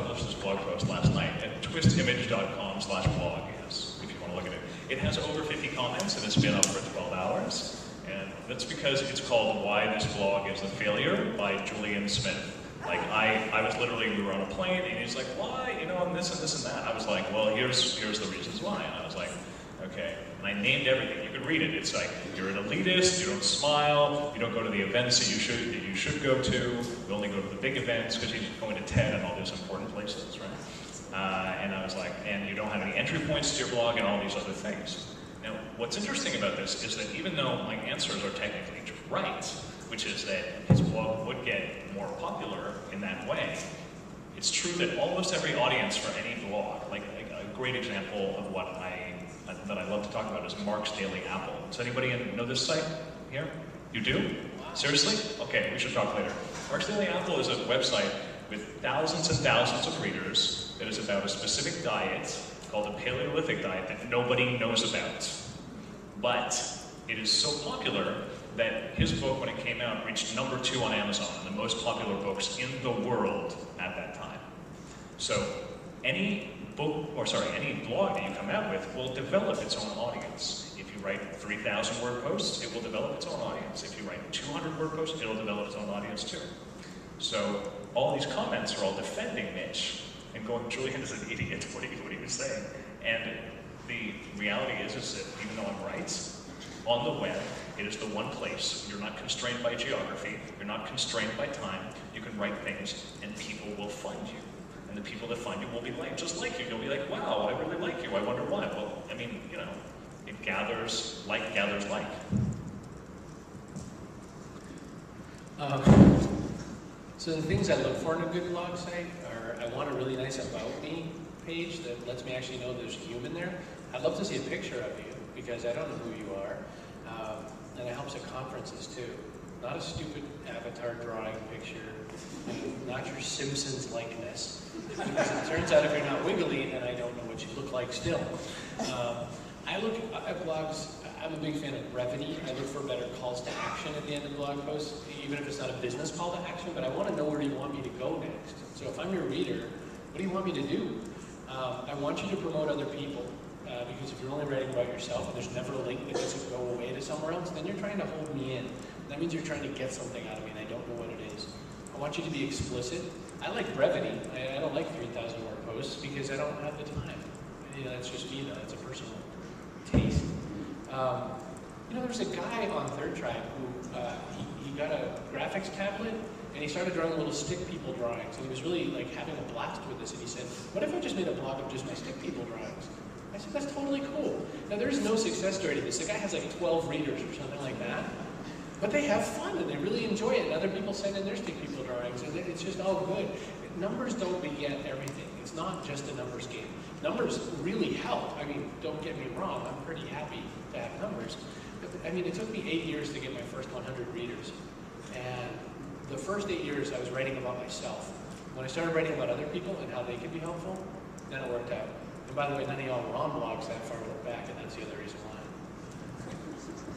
published this blog post last night at twistimage.com/blog, yes, if you want to look at it. It has over 50 comments and it's been up for 12 hours. And that's because it's called Why This Blog is a Failure by Julien Smith. Like, I was literally, we were on a plane and he's like, why? You know, and this and this and that. I was like, well, here's the reasons why. And I was like, okay. And I named everything. You can read it. It's like, you're an elitist, you don't smile, you don't go to the events that you should go to, you only go to the big events because you're going to TED and all these important places, right? And I was like, and you don't have any entry points to your blog and all these other things. Now, what's interesting about this is that even though my answers are technically right, which is that his blog would get more popular in that way, it's true that almost every audience for any blog, like a great example of what that I love to talk about is Mark's Daily Apple. Does anybody know this site here? You do? Seriously? Okay, we should talk later. Mark's Daily Apple is a website with thousands and thousands of readers that is about a specific diet called a Paleolithic diet that nobody knows about. But it is so popular that his book, when it came out, reached #2 on Amazon, the most popular books in the world at that time. So any blog that you come out with will develop its own audience. If you write 3,000 word posts, it will develop its own audience. If you write 200 word posts, it'll develop its own audience too. So all these comments are all defending Mitch and going, Julien is an idiot, what he was saying. And the reality is that even though I'm right, on the web, it is the one place you're not constrained by geography, you're not constrained by time, you can write things and people will find you. And the people that find you will be just like you. You'll be like, wow, I really like you, I wonder why. Well, I mean, you know, it gathers like. So the things I look for in a good blog site are, I want a really nice About Me page that lets me actually know there's a human there. I'd love to see a picture of you, because I don't know who you are. And it helps at conferences too. Not a stupid avatar drawing picture, not your Simpsons likeness. Because it turns out if you're not wiggly, then I don't know what you look like still. I look at blogs, I'm a big fan of brevity. I look for better calls to action at the end of blog posts, even if it's not a business call to action, but I want to know where you want me to go next. So if I'm your reader, what do you want me to do? I want you to promote other people. Because if you're only writing about yourself and there's never a link that doesn't go away to somewhere else, then you're trying to hold me in. That means you're trying to get something out of me and I don't know what it is. I want you to be explicit. I like brevity. I don't like 3,000 word posts because I don't have the time. You know, that's just me though, that's a personal taste. You know, there's a guy on Third Tribe who, he got a graphics tablet and he started drawing little stick people drawings and he was really like having a blast with this and he said, what if I just made a blog of just my stick people drawings? I said, that's totally cool. Now, there's no success story to this. The guy has like 12 readers or something like that. But they have fun and they really enjoy it. And other people send in their stick people drawings and it's just all good. Numbers don't beget everything. It's not just a numbers game. Numbers really help. I mean, don't get me wrong. I'm pretty happy to have numbers. But, I mean, it took me 8 years to get my first 100 readers. And the first 8 years I was writing about myself. When I started writing about other people and how they could be helpful, then it worked out. And by the way, none of y'all were on blogs that far back, and that's the other reason why.